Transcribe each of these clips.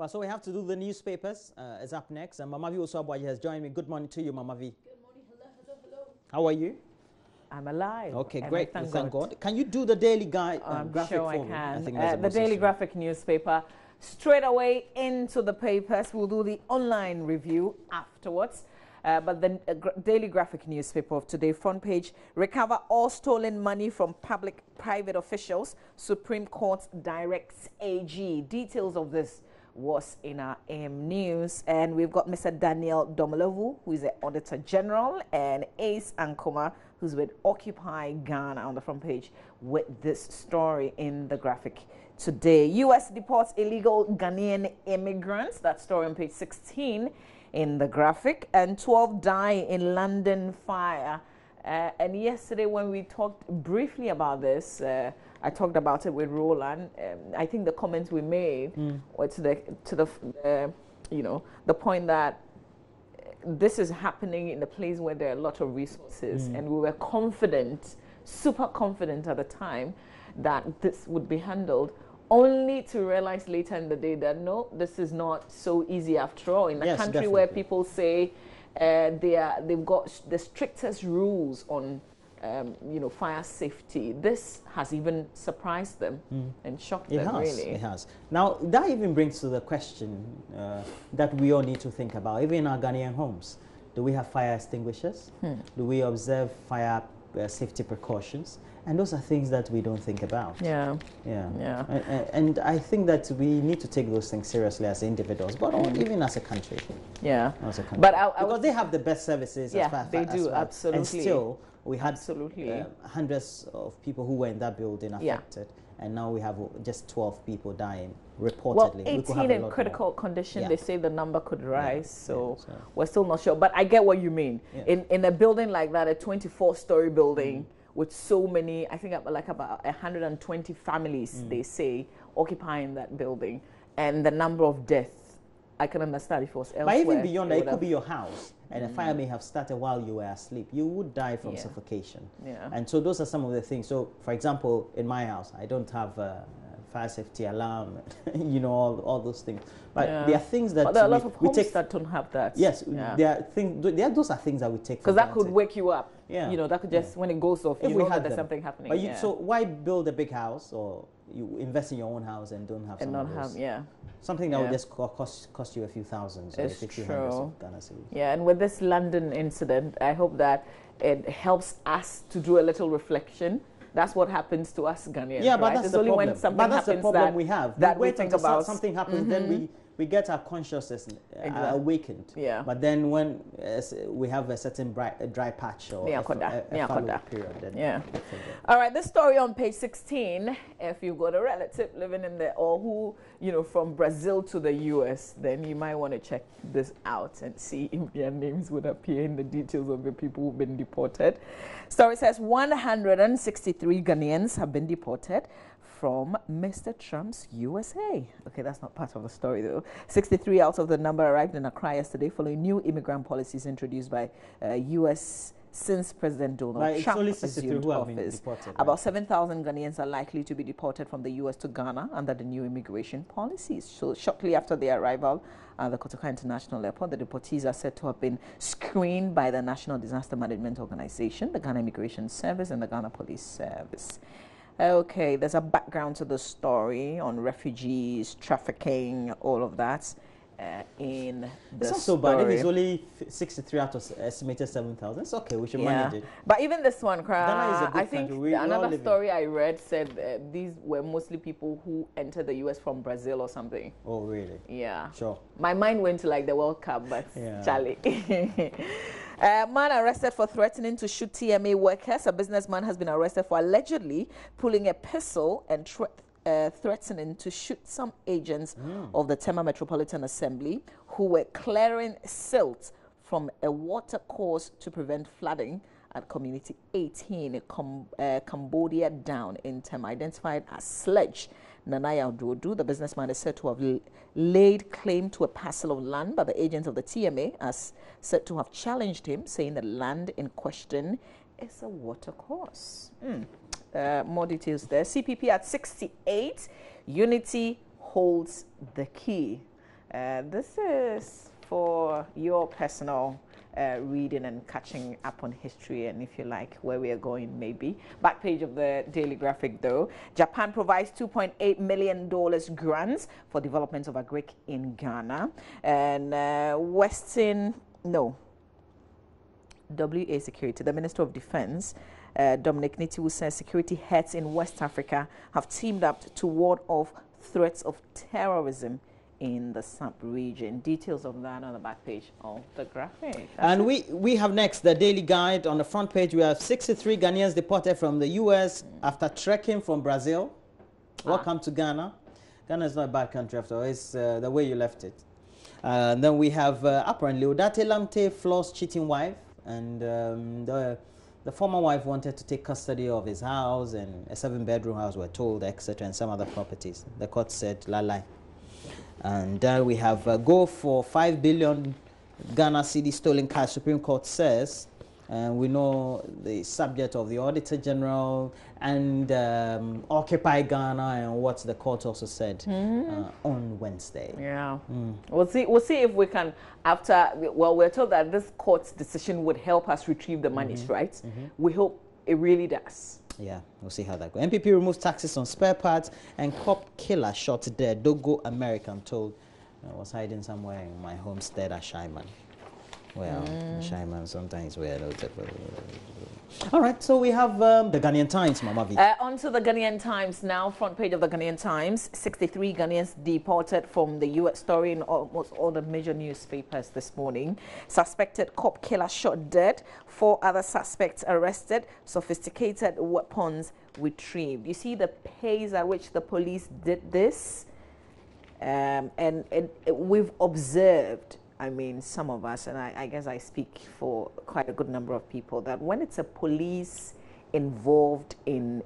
Well, so we have to do the newspapers. It's up next. And Mama V Oswaboye has joined me. Good morning to you, Mama V. Good morning. Hello. How are you? I'm alive. Okay, great. Thank God. Can you do the daily graphic sure for me? I can. The Daily Graphic newspaper. Straight away into the papers. We'll do the online review afterwards. But the Daily Graphic newspaper of today, front page, recover all stolen money from public-private officials. Supreme Court directs AG. Details of this was in our AM News. And we've got Mr. Daniel Domolovu, who is the Auditor General, and Ace Ankoma, who's with Occupy Ghana on the front page with this story in the graphic today. U.S. deports illegal Ghanaian immigrants. That story on page 16 in the graphic. And 12 die in London fire. And yesterday when we talked briefly about this, I talked about it with Roland. I think the comments we made were to the the point that this is happening in a place where there are a lot of resources, and we were confident, super confident at the time, that this would be handled, only to realize later in the day that no, this is not so easy after all. In a country definitely. Where people say they've got the strictest rules on fire safety, this has even surprised them and shocked them, really. It has. Now, that even brings to the question that we all need to think about, even in our Ghanaian homes. Do we have fire extinguishers? Do we observe fire safety precautions? And those are things that we don't think about. Yeah. And I think that we need to take those things seriously as individuals, but even as a country. Yeah. As a country. But because they have the best services. Yeah, as far, they do, absolutely. And still, we had hundreds of people who were in that building affected, and now we have just 12 people dying, reportedly. Well, 18 in critical condition, they say the number could rise, so we're still not sure. But I get what you mean. Yeah. In a building like that, a 24-story building, with so many, I think like about 120 families, they say, occupying that building, and the number of deaths, I can understand if it was elsewhere. But even beyond that, it could be your house, and a fire may have started while you were asleep. You would die from suffocation. Yeah. And so those are some of the things. So, for example, in my house, I don't have a fire safety alarm, all those things. But there are things that there are a lot of homes that don't have that. Yes, there are things. Those are things that we take for granted. Because that could wake you up. Yeah. That could just, when it goes off, you know that there's something happening. But so why build a big house, or you invest in your own house and don't have something that will just cost you a few thousands or a few hundreds of Ghana cedis. Yeah, and with this London incident, I hope that it helps us to do a little reflection. That's what happens to us Ghanaians. Yeah, but that's the problem. When something that's the problem we have. That we think about. Something happens, then we get our consciousness awakened. Yeah. But then when we have a certain dry patch or a fallow period, then all right, this story on page 16, if you've got a relative living in there or who, from Brazil to the US, then you might want to check this out and see if their names would appear in the details of the people who've been deported. Story says 163 Ghanaians have been deported from Mr. Trump's USA. Okay, that's not part of the story though. 63 out of the number arrived in Accra yesterday following new immigrant policies introduced by U.S. since President Donald Trump assumed office. About 7,000 Ghanaians are likely to be deported from the U.S. to Ghana under the new immigration policies. So shortly after their arrival at the Kotoka International Airport, the deportees are said to have been screened by the National Disaster Management Organization, the Ghana Immigration Service, and the Ghana Police Service. Okay, there's a background to the story on refugees, trafficking, all of that in the It's not so bad. If it's only 63 out of estimated 7,000, it's okay. We should manage it. But even this one, Ghana is a good I think another story I read said these were mostly people who entered the U.S. from Brazil or something. Oh, really? Yeah. Sure. My mind went to like the World Cup, but Charlie. Man arrested for threatening to shoot TMA workers. A businessman has been arrested for allegedly pulling a pistol and threatening to shoot some agents of the Tema Metropolitan Assembly who were clearing silt from a water course to prevent flooding at Community 18 Cambodia Down in Tema. Identified as Sledge Nanaya Dodu, the businessman is said to have laid claim to a parcel of land, but the agents of the TMA are said to have challenged him, saying the land in question is a water course. More details there. CPP at 68. Unity holds the key. This is for your personal reading and catching up on history, and if you like where we are going, maybe. Back page of the Daily Graphic, though. Japan provides $2.8 million grants for development of agric in Ghana. And WA Security, the Minister of Defense, Dominic Nitiwu, says security heads in West Africa have teamed up to ward off threats of terrorism in the sub-region. Details of that on the back page of the graphic. And we have next the Daily Guide. On the front page, we have 63 Ghanaians deported from the U.S. after trekking from Brazil. Welcome to Ghana. Ghana is not a bad country after all. It's the way you left it. Then we have apparently Udate Lamte floors cheating wife, and the former wife wanted to take custody of his house and a 7-bedroom house, we're told, etc., and some other properties. The court said, la lie. And we have go for 5 billion Ghana cedi stolen cash, Supreme Court says. And we know the subject of the Auditor General and Occupy Ghana and what the court also said on Wednesday. Yeah. We'll see if we can, we're told that this court's decision would help us retrieve the monies, right? We hope it really does. Yeah, we'll see how that goes. MPP removes taxes on spare parts, and cop killer shot dead. Dogo American told was hiding somewhere in my homestead at Shaiman. Well, Shaiman sometimes we're notable. All right, so we have the Ghanaian Times, Mama V. On to the Ghanaian Times now. Front page of the Ghanaian Times. 63 Ghanaians deported from the U.S. story in almost all the major newspapers this morning. Suspected cop killer shot dead. 4 other suspects arrested. Sophisticated weapons retrieved. You see the pace at which the police did this? We've observed, I mean, some of us, and I guess I speak for quite a good number of people, that when it's a police involved in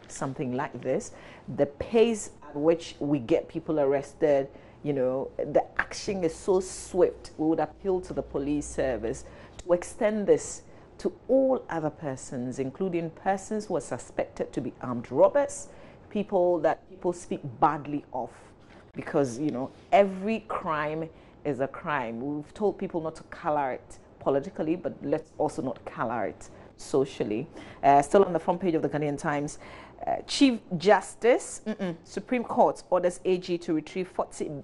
something like this, the pace at which we get people arrested, you know, the action is so swift. We would appeal to the police service to extend this to all other persons, including persons who are suspected to be armed robbers, people that people speak badly of, because, you know, every crime is a crime. We've told people not to color it politically, but let's also not color it socially. Still on the front page of the Ghanaian Times, Chief Justice, Supreme Court orders AG to retrieve 40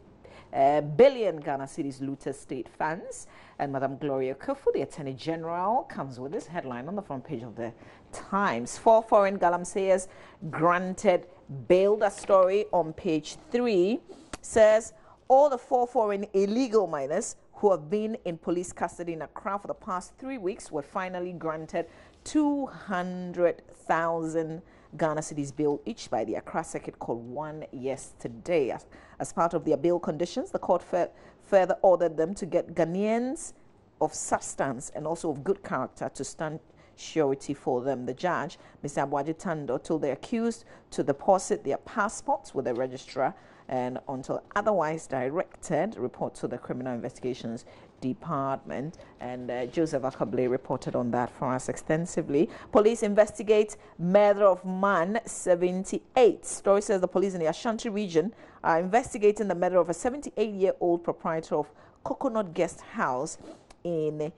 billion Ghana cedis looted state funds. And Madam Gloria Kufu, the Attorney General, comes with this headline on the front page of the Times. 4 foreign galamseyers granted bail. The story on page 3 says, all the 4 foreign illegal minors who have been in police custody in Accra for the past 3 weeks were finally granted 200,000 Ghana cedis bail each by the Accra Circuit Court 1 yesterday. As part of their bail conditions, the court further ordered them to get Ghanaians of substance and also of good character to stand surety for them. The judge, Mr. Abuaji Tando, told the accused to deposit their passports with the registrar and until otherwise directed, report to the Criminal Investigations Department. And Joseph Akable reported on that for us extensively. Police investigate murder of man 78. Story says the police in the Ashanti region are investigating the murder of a 78-year-old proprietor of Coconut Guest House in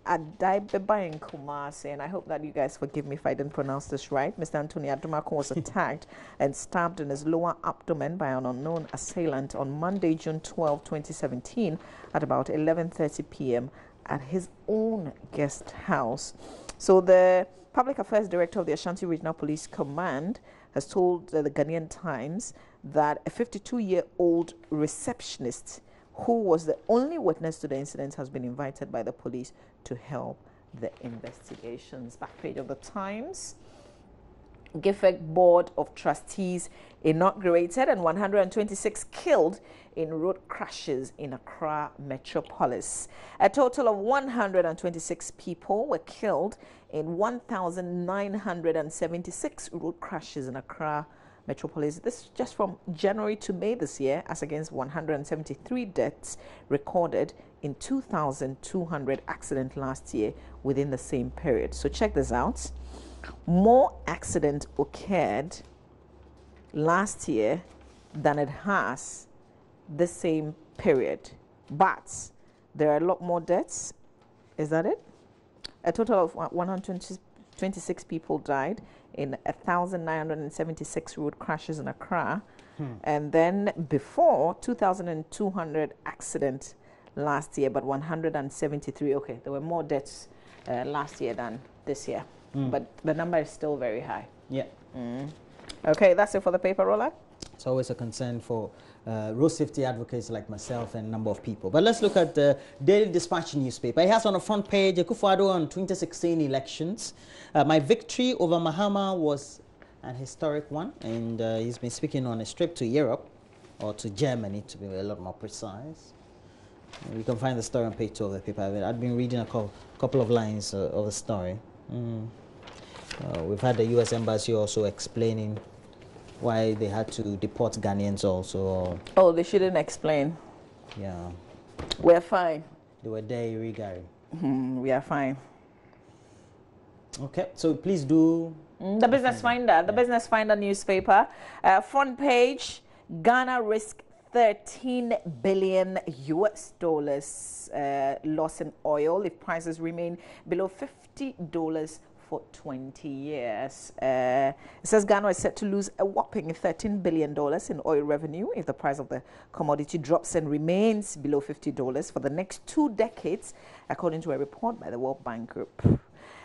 Adaibeba in Kumasi, and I hope that you guys forgive me if I didn't pronounce this right. Mr. Anthony Adumako was attacked and stabbed in his lower abdomen by an unknown assailant on Monday, June 12, 2017 at about 11:30 p.m. at his own guest house. So the Public Affairs Director of the Ashanti Regional Police Command has told the Ghanaian Times that a 52-year-old receptionist who was the only witness to the incident has been invited by the police to help the investigations. Back page of the Times. GIFEC Board of Trustees inaugurated and 126 killed in road crashes in Accra metropolis. A total of 126 people were killed in 1,976 road crashes in Accra metropolis. This is just from January to May this year, as against 173 deaths recorded in 2,200 accidents last year within the same period. So check this out. More accidents occurred last year than it has the same period. But there are a lot more deaths. Is that it? A total of 126 people died in 1,976 road crashes in Accra. And then before, 2,200 accidents last year, but 173. Okay, there were more deaths last year than this year. But the number is still very high. Yeah. Okay, that's it for the paper roller. It's always a concern for road safety advocates like myself and a number of people. But let's look at the Daily Dispatch newspaper. It has on the front page, Akufo-Addo on 2016 elections. My victory over Mahama was an historic one, and he's been speaking on a trip to Europe, or to Germany to be a lot more precise. You can find the story on page 2 of the paper. I've been reading a couple of lines of the story. We've had the U.S. Embassy also explaining why they had to deport Ghanaians also. Oh, they shouldn't explain. Yeah. We're fine. They were there illegally. We are fine. Okay, so please do... The Business Finder, the Business Finder newspaper. Front page, Ghana risk 13 billion US dollars loss in oil if prices remain below $50 for 20 years. It says Ghana is set to lose a whopping $13 billion in oil revenue if the price of the commodity drops and remains below $50 for the next 2 decades, according to a report by the World Bank Group.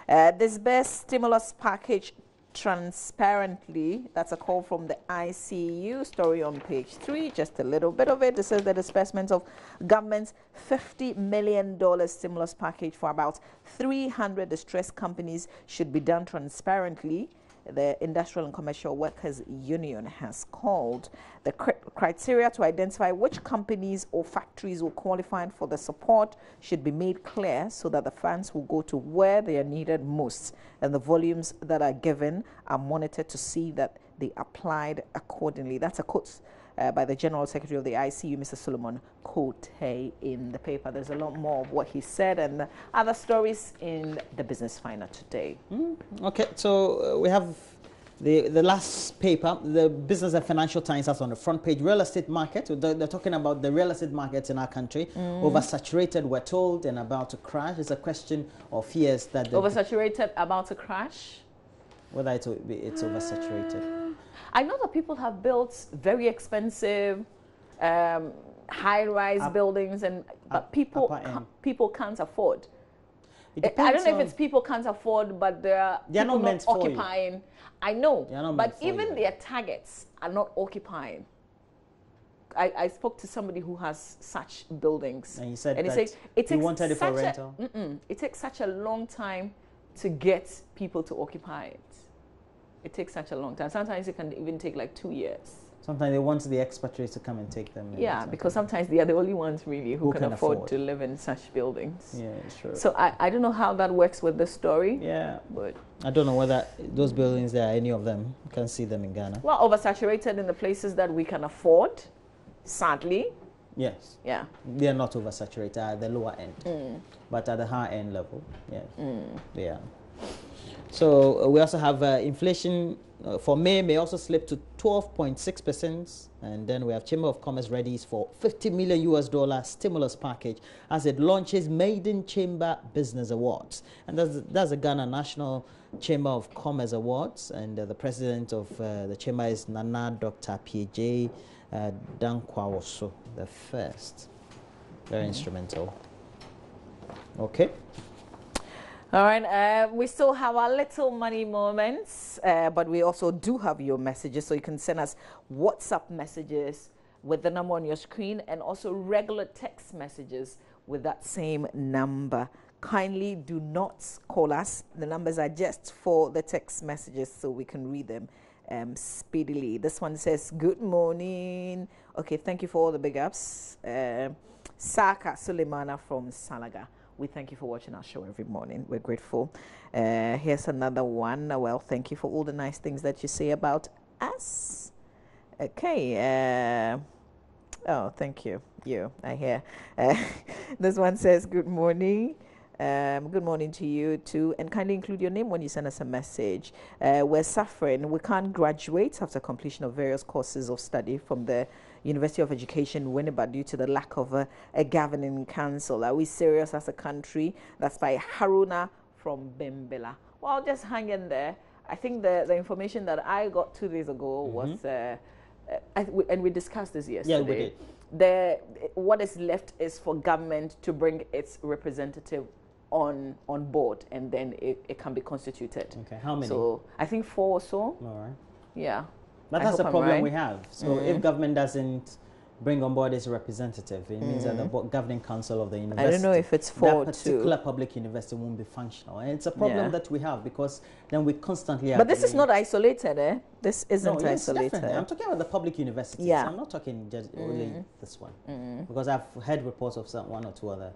This best stimulus package transparently. That's a call from the ICU. Story on page 3. Just a little bit of it. It says the disbursement of government's $50 million stimulus package for about 300 distressed companies should be done transparently. The Industrial and Commercial Workers Union has called. The criteria to identify which companies or factories will qualify for the support should be made clear so that the funds will go to where they are needed most, and the volumes that are given are monitored to see that they applied accordingly. That's a quote by the General Secretary of the ICU, Mr. Solomon Kote, in the paper. There's a lot more of what he said and other stories in the Business Finder today. Okay, so we have the last paper, the Business and Financial Times, has on the front page, real estate market. They're talking about the real estate markets in our country. Oversaturated, we're told, and about to crash. It's a question of fears that... Oversaturated, about to crash? Whether it's oversaturated. I know that people have built very expensive high-rise buildings, but people can't afford. I don't know if it's people can't afford, but there are people not occupying. I know, but even their targets are not occupying. I spoke to somebody who has such buildings, and he said he wanted it for rental. It takes such a long time to get people to occupy it. It takes such a long time. Sometimes it can even take like 2 years. Sometimes they want the expatriates to come and take them. Yeah, because sometimes they are the only ones really who can afford to live in such buildings. Yeah, sure. So I don't know how that works with this story. Yeah, but I don't know whether those buildings there are any of them. You can see them in Ghana. Well, oversaturated in the places that we can afford, sadly. Yes. Yeah. They are not oversaturated at the lower end, but at the higher end level, yes, they are. So we also have inflation for May also slipped to 12.6%, and then we have Chamber of Commerce readies for $50 million stimulus package as it launches Maiden Chamber Business Awards, and that's the Ghana National Chamber of Commerce Awards, and the president of the chamber is Nana Dr. P.J. Dankwawoso the first. Very instrumental. Okay. All right, we still have our little money moments, but we also do have your messages, so you can send us WhatsApp messages with the number on your screen, and also regular text messages with that same number. Kindly do not call us. The numbers are just for the text messages, so we can read them speedily. This one says, good morning. Okay, thank you for all the big ups. Saka Suleimana from Salaga. We thank you for watching our show every morning. We're grateful. Here's another one. Well, thank you for all the nice things that you say about us. Okay. Oh, thank you. I hear. This one says, good morning. Good morning to you too, and kindly include your name when you send us a message. We're suffering. We can't graduate after completion of various courses of study from the University of Education, Winneba, due to the lack of a governing council. Are we serious as a country? That's by Haruna from Bimbila. Well, just hang in there. I think the information that I got 2 days ago was, and we discussed this yesterday. Yeah, we did. What is left is for government to bring its representative on board, and then it can be constituted. Okay, how many? So I think 4 or so. All right. Yeah. But that's the problem we have. So if government doesn't bring on board its representative, it means that the governing council of the university, I don't know if it's 4 that particular public university won't be functional. And it's a problem that we have, because then we constantly But this is not isolated, eh? This isn't isolated. Definitely. I'm talking about the public universities. Yeah. I'm not talking just only this one. Because I've heard reports of one or two other.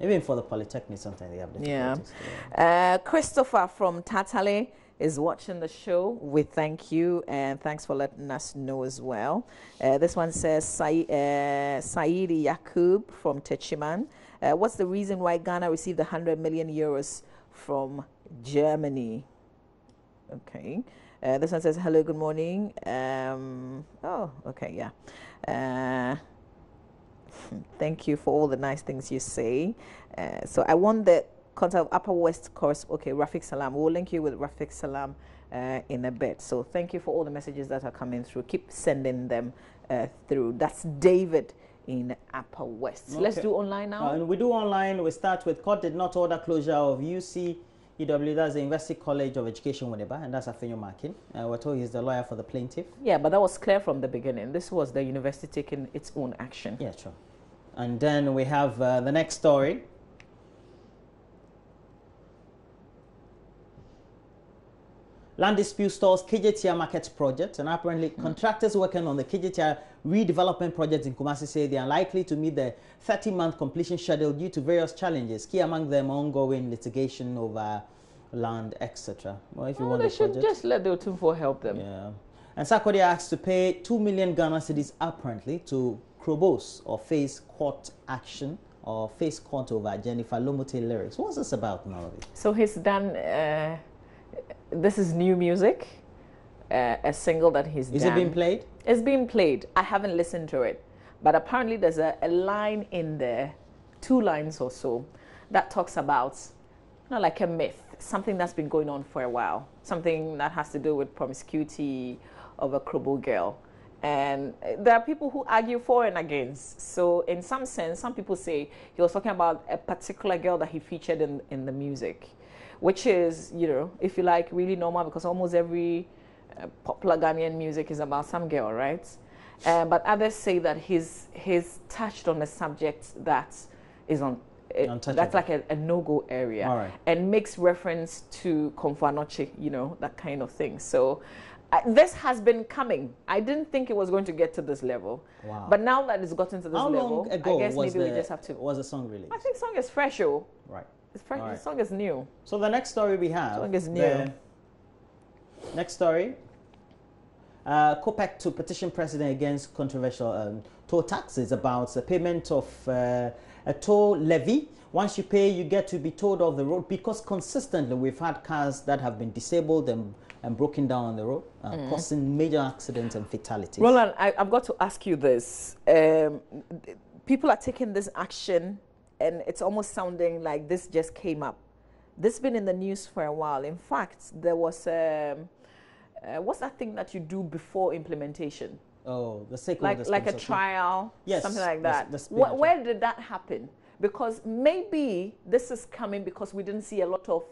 Even for the polytechnic, sometimes they have difficulties. Yeah. Christopher from Tatale is watching the show. We thank you, and thanks for letting us know as well. This one says, Saidi Yakub from Techiman. What's the reason why Ghana received 100 million euros from Germany? Okay. This one says, hello, good morning. Oh, okay, yeah. Thank you for all the nice things you say. So I want the contact of Upper West course. Okay, Rafiq Salam. We'll link you with Rafiq Salam in a bit. So thank you for all the messages that are coming through. Keep sending them through. That's David in Upper West. Okay. Let's do online now. And we do online. We start with court did not order closure of UCEW. That's the University College of Education, Winneba, and that's Afenyo Markin. We're told he's the lawyer for the plaintiff. Yeah, but that was clear from the beginning. This was the university taking its own action. Yeah, true. And then we have the next story. Land dispute stalls KJTR Market project, and apparently contractors working on the KJTR redevelopment project in Kumasi say they are likely to meet the 30-month completion schedule due to various challenges, key among them ongoing litigation over land, etc. Well, if you want they the should project, just let the Otumfo help them. Yeah. And Sarkodie asked to pay 2 million Ghana cedis apparently to Krobos or face court action or face court over Jennifer Lomote lyrics. What's this about now? So he's done. This is new music, a single that he's done. Is it being played? It's being played. I haven't listened to it. But apparently there's a line in there, 2 lines or so, that talks about, like a myth, something that's been going on for a while, something that has to do with promiscuity of a Krobo girl. And there are people who argue for and against. So in some sense, some people say he was talking about a particular girl that he featured in the music, which is, if you like, really normal, because almost every popular Ghanaian music is about some girl, right? But others say that he's touched on a subject that is that's like a no-go area, right, and makes reference to Komfanoche, that kind of thing. So this has been coming. I didn't think it was going to get to this level. Wow. But now that it's gotten to this level, long ago I guess maybe we just have to. Was the song released? I think song is fresh, oh. Right. It's fresh. Right. The song is new. So the next story we have. The song is new. Next story. COPEC to petition president against controversial toll taxes about the payment of a toll levy. Once you pay, you get to be towed off the road, because consistently we've had cars that have been disabled and broken down on the road, causing major accidents and fatalities. Roland, I've got to ask you this. People are taking this action, and it's almost sounding like this just came up. This has been in the news for a while. In fact, there was what's that thing that you do before implementation? Oh, the stakeholders. Like a trial, yes, something like that. Where did that happen? Because maybe this is coming because we didn't see a lot of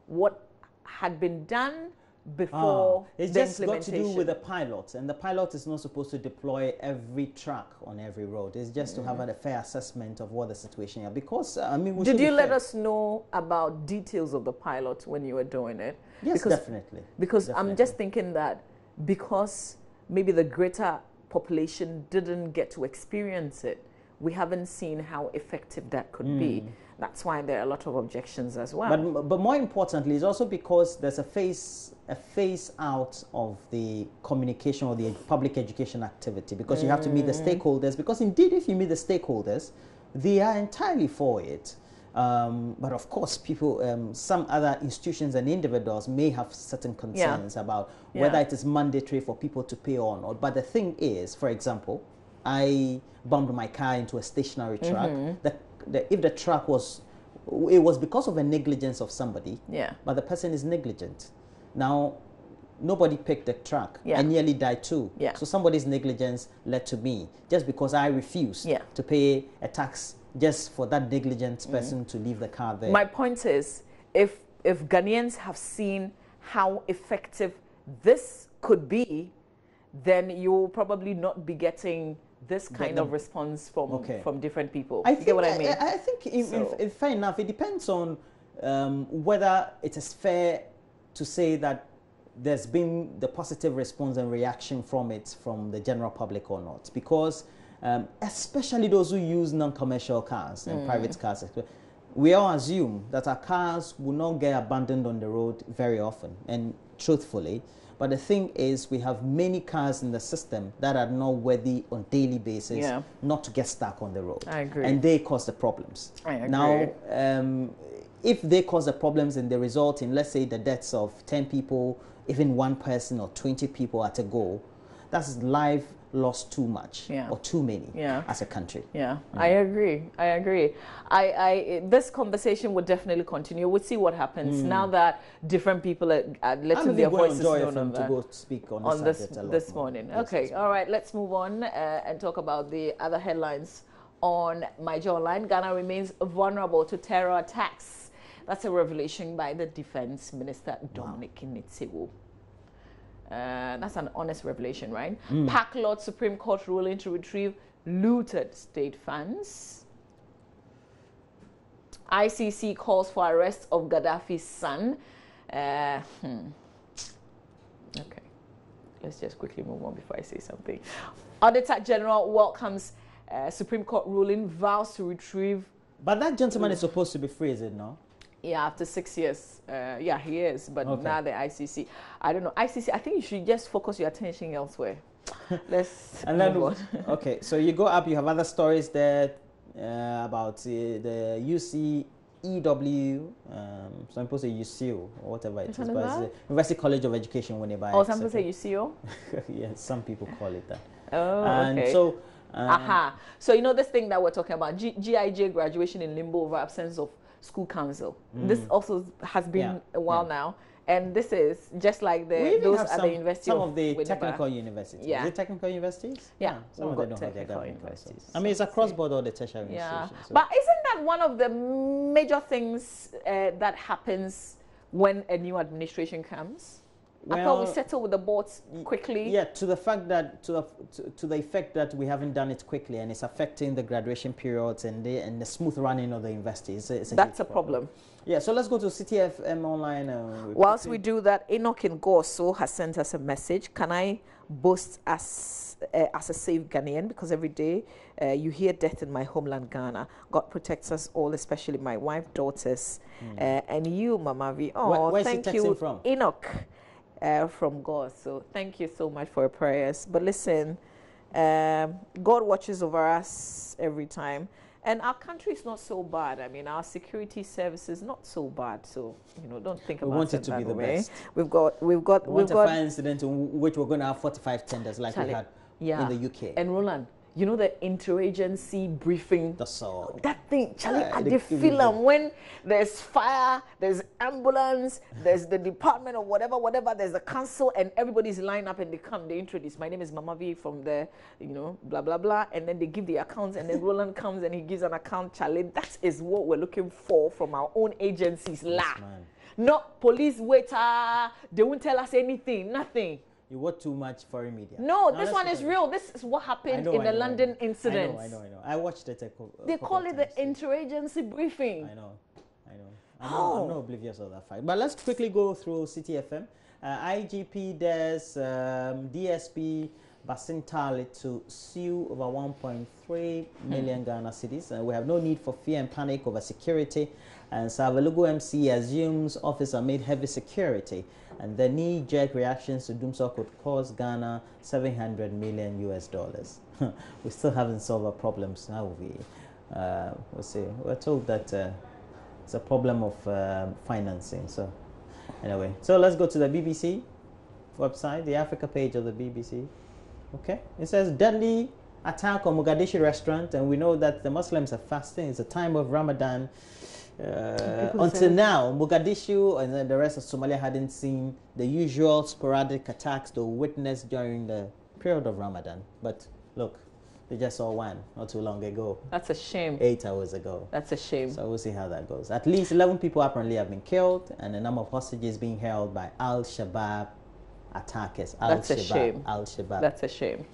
what had been done before it's the just implementation. got to do with the pilot, and the pilot is not supposed to deploy every truck on every road. It's just to have a fair assessment of what the situation is. Because did you let us know about details of the pilot when you were doing it? Yes, definitely. Because I'm just thinking that because maybe the greater population didn't get to experience it, we haven't seen how effective that could be. That's why there are a lot of objections as well. But more importantly, it's also because there's a phase out of the communication or the public education activity, because you have to meet the stakeholders. Because indeed, if you meet the stakeholders, they are entirely for it. But of course, people, some other institutions and individuals may have certain concerns about whether it is mandatory for people to pay or not. But the thing is, for example, I bumped my car into a stationary truck. If the truck was, it was because of a negligence of somebody, but the person is negligent. Now, nobody picked the truck. I nearly died too. So somebody's negligence led to me, just because I refused to pay a tax just for that negligent person to leave the car there. My point is, if Ghanaians have seen how effective this could be, then you will probably not be getting this kind of response from different people. You get what I mean? I think, fair enough, it depends on whether it is fair to say that there's been the positive response and reaction from it from the general public or not. Because especially those who use non-commercial cars and private cars, we all assume that our cars will not get abandoned on the road very often, and truthfully. But the thing is, we have many cars in the system that are not worthy on daily basis not to get stuck on the road. I agree. And they cause the problems. I agree. Now, if they cause the problems and they result in, let's say, the deaths of 10 people, even one person or 20 people at a go, that's life lost too much or too many as a country. I agree. This conversation will definitely continue. We'll see what happens now that different people are letting their voices known to go speak on this morning. Okay, all right, let's move on and talk about the other headlines on My Joy Online. Ghana remains vulnerable to terror attacks. That's a revelation by the Defense Minister, Dominic Kinitsewo. That's an honest revelation, right? Park Lord Supreme Court ruling to retrieve looted state funds. ICC calls for arrest of Gaddafi's son. Okay. Let's just quickly move on before I say something. Auditor General welcomes Supreme Court ruling, vows to retrieve. But that gentleman is supposed to be free, is it not? Yeah, after 6 years. Yeah, he is. But now the ICC. I don't know. ICC, I think you should just focus your attention elsewhere. Let's move on. Okay, so you go up, you have other stories there about the UCEW, some people say UCO or whatever it is, but it's the University College of Education when they buy it. Oh, some people say UCO? Yeah, some people call it that. Oh, and okay. So, so you know this thing that we're talking about, GIJ graduation in limbo over absence of school council. This also has been a while now, and this is just like those other universities. Some of the technical universities. Is it technical universities? Yeah, some of them don't have their universities. I mean, it's across board all the tertiary institutions. So. But isn't that one of the major things that happens when a new administration comes? Well, I thought we settle with the boards quickly. Yeah, to the fact that to the effect that we haven't done it quickly, and it's affecting the graduation periods and the smooth running of the universities. That's a problem. Yeah, so let's go to CTFM online. Whilst we do that, Enoch in Gorso has sent us a message. Can I boast as a safe Ghanaian? Because every day you hear death in my homeland, Ghana. God protects us all, especially my wife, daughters, and you, Mama V. Oh, where's thank he you, from? Enoch. From God. So thank you so much for your prayers. But listen, God watches over us every time. And our country is not so bad. I mean, our security service is not so bad. So, you know, don't think about it to be the best. We've got a fire incident in which we're going to have 45 tenders like we had in the UK. And Roland, you know the interagency briefing? That thing, Charlie, I did feel them when there's fire, there's ambulance, there's the department of whatever, there's the council, and everybody's lined up and they introduce. My name is Mama V from the, you know, blah, blah, blah. And then they give the accounts, and then Roland comes and he gives an account, Charlie. That is what we're looking for from our own agencies. Not police waiter, they won't tell us anything, nothing. You watch too much foreign media. No, this one is real. This is what happened in the London incident. I know. I watched it They call it the interagency briefing. I know. I'm not oblivious of that fact. But let's quickly go through CTFM. IGP, there's DSP Basintali to sue over 1.3 million Ghana cedis. We have no need for fear and panic over security. And Savalugu MC assumes office amid heavy security. And the knee-jerk reactions to Doomsaw could cost Ghana $700 million. We still haven't solved our problems. How we? We'll see. We're told that it's a problem of financing. So anyway, so let's go to the BBC website, the Africa page of the BBC. Okay, it says deadly attack on Mogadishu restaurant, and we know that the Muslims are fasting. It's a time of Ramadan. Until now, Mogadishu and then the rest of Somalia hadn't seen the usual sporadic attacks they witnessed during the period of Ramadan. But look, they just saw one not too long ago. That's a shame. 8 hours ago. That's a shame. So we'll see how that goes. At least 11 people apparently have been killed, and a number of hostages being held by Al-Shabaab attackers. That's a shame. Al-Shabaab. That's a shame.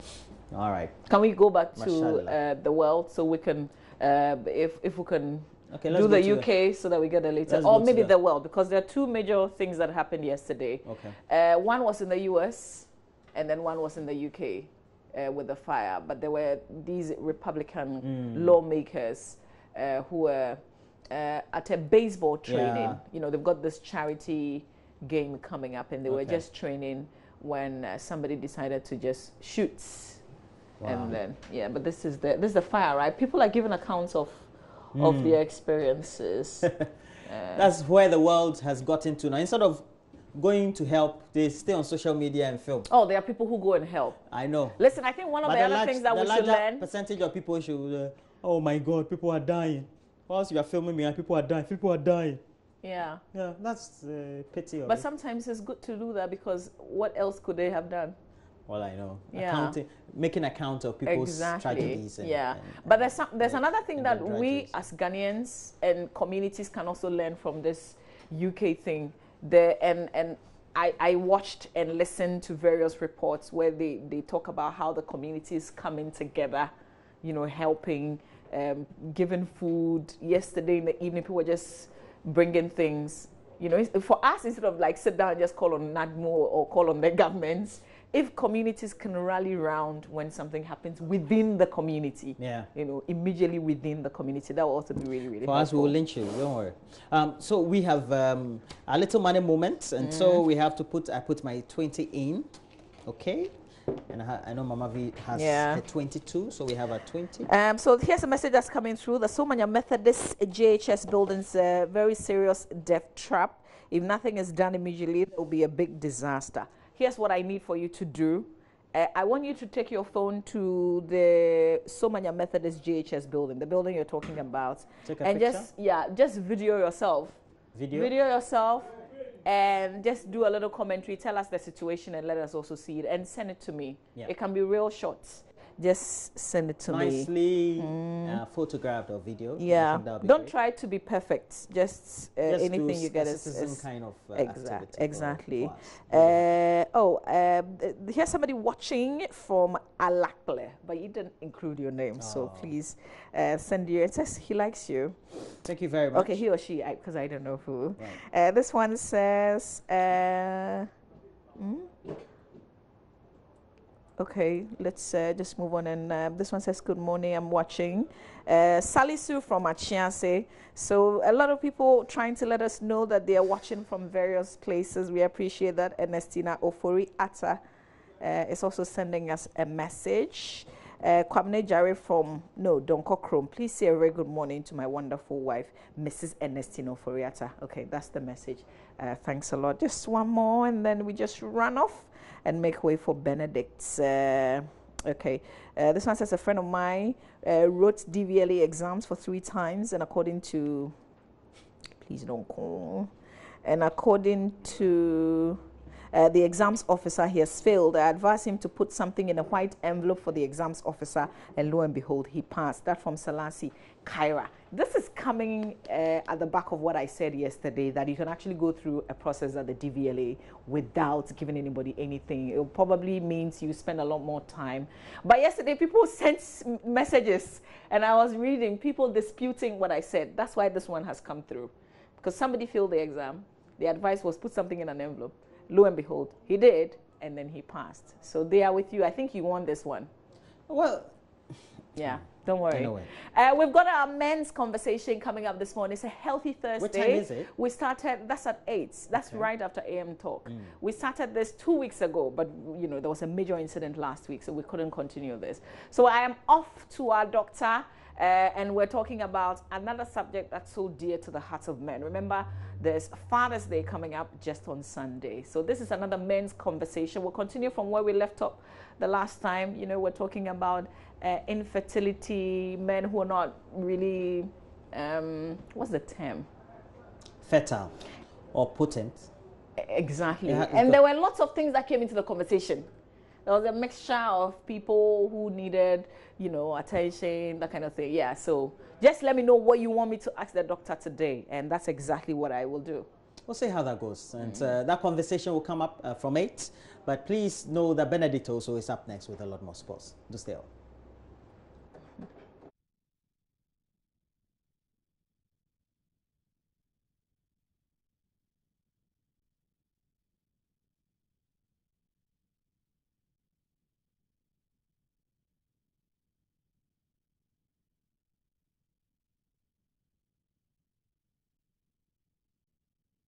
All right. Can we go back to the world so we can, if we can do the UK so that we get a later, or maybe the world, because there are two major things that happened yesterday. Okay. One was in the US, and then one was in the UK with the fire. But there were these Republican lawmakers who were at a baseball training. Yeah. You know, they've got this charity game coming up, and they were just training when somebody decided to just shoot. Wow. And then but this is the fire, right? People are giving accounts of their experiences. That's where the world has gotten to now. Instead of going to help, they stay on social media and film. Oh, there are people who go and help. I know. Listen, I think one of the other things that we should learn. Percentage of people should. Oh my God, people are dying. Whilst you are filming me, and people are dying. People are dying. Yeah. Yeah, that's pity of But it. Sometimes it's good to do that, because what else could they have done? Well, I know. Yeah. Making account of people's tragedies. But there's another thing that we as Ghanaians and communities can also learn from this UK thing. I watched and listened to various reports where they talk about how the community is coming together, you know, helping, giving food. Yesterday in the evening, people were just bringing things. You know, for us, instead of like sit down and just call on NADMO or call on the governments, if communities can rally round when something happens within the community, you know, immediately within the community, that will also be really, really helpful. For us, we will lynch you, don't worry. So we have a little money moment, and so we have to I put my 20 in, okay? And I know Mama V has a 22, so we have a 20. So here's a message that's coming through. The Somanya Methodist JHS building's a very serious death trap. If nothing is done immediately, there will be a big disaster. Here's what I need for you to do. I want you to take your phone to the Somanya Methodist JHS building, the building you're talking about. Take a picture? Just video yourself. Video yourself, and just do a little commentary. Tell us the situation and let us also see it, and send it to me. It can be real short. Just send it to me. Nicely photographed or video. Yeah. Don't try to be perfect. Just anything you get is kind of exactly. Here's somebody watching from Alakle, but you didn't include your name, so please send you. It says he likes you. Thank you very much. Okay, he or she, because I don't know who. Right. This one says. Okay, let's just move on. And this one says, good morning, I'm watching. Sally Sue from Achiase. So a lot of people trying to let us know that they are watching from various places. We appreciate that. Ernestina Ofori Atta is also sending us a message. Kwamne Jare from, Donko Chrome. Please say a very good morning to my wonderful wife, Mrs. Ernestina Ofori Atta. Okay, that's the message. Thanks a lot. Just one more, and then we just run off and make way for Benedict's. Okay, this one says a friend of mine wrote DVLA exams for 3 times, and according to, please don't call, and according to the exams officer, he has failed. I advised him to put something in a white envelope for the exams officer, and lo and behold, he passed. That from Salasi Kyra. This is coming at the back of what I said yesterday, that you can actually go through a process at the DVLA without giving anybody anything. It probably means you spend a lot more time. But yesterday, people sent messages, and I was reading, people disputing what I said. That's why this one has come through. Because somebody failed the exam. The advice was put something in an envelope. Lo and behold, he did, and then he passed. So they are with you. I think you won this one. Well, yeah, don't worry. Anyway. We've got our men's conversation coming up this morning. It's a healthy Thursday. What time is it? We started, that's at 8. That's right after AM Talk. We started this 2 weeks ago, but you know, there was a major incident last week, so we couldn't continue this. So I am off to our doctor. And we're talking about another subject that's so dear to the hearts of men. Remember, there's Father's Day coming up just on Sunday. So this is another men's conversation. We'll continue from where we left off the last time. You know, we're talking about infertility, men who are not really, what's the term? Fertile or potent. Exactly. And there were lots of things that came into the conversation. There was a mixture of people who needed, you know, attention, that kind of thing. Yeah, so just let me know what you want me to ask the doctor today, and that's exactly what I will do. We'll see how that goes. And that conversation will come up from 8. But please know that Benedict also is up next with a lot more sports. Do stay on.